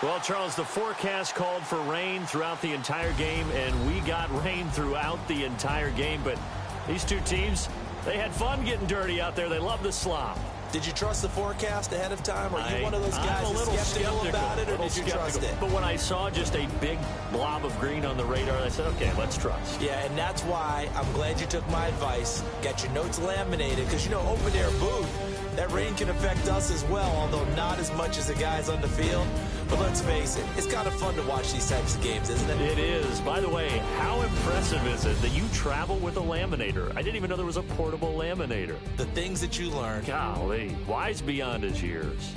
Well, Charles, the forecast called for rain throughout the entire game, and we got rain throughout the entire game. But these two teams, they had fun getting dirty out there. They love the slop. Did you trust the forecast ahead of time? Are you one of those guys that's skeptical about it, or did you trust it? But when I saw just a big blob of green on the radar, I said, okay, let's trust. Yeah, and that's why I'm glad you took my advice. Got your notes laminated, because, you know, open air booth, that rain can affect us as well, although not as much as the guys on the field. But let's face it, it's kind of fun to watch these types of games, isn't it? It is. By the way, how impressive is it that you travel with a laminator? I didn't even know there was a portable laminator. The things that you learn. Golly, wise beyond his years.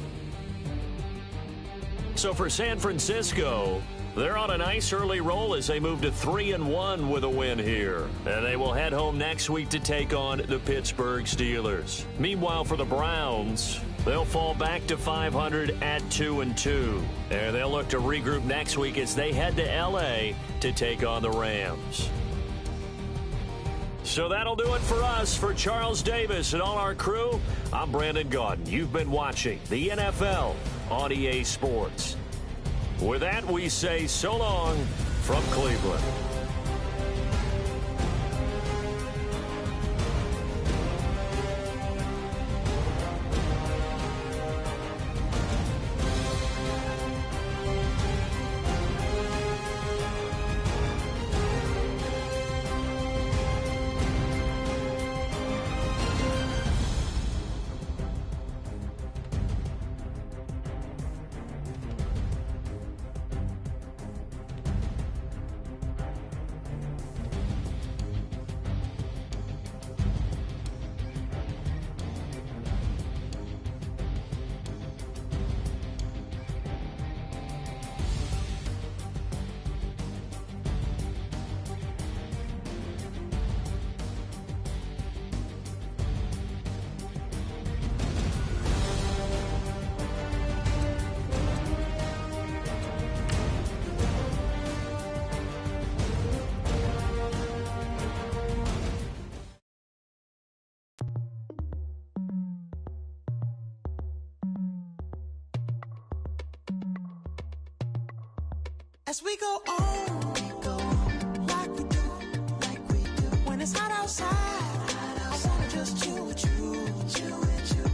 So for San Francisco, they're on a nice early roll as they move to 3-1 with a win here. And they will head home next week to take on the Pittsburgh Steelers. Meanwhile, for the Browns, they'll fall back to 500 at 2-2. And they'll look to regroup next week as they head to L.A. to take on the Rams. So that'll do it for us. For Charles Davis and all our crew, I'm Brandon Gaudin. You've been watching the NFL on EA Sports. With that, we say so long from Cleveland. As we go on, like we do, when it's hot outside, I wanna just chill with you.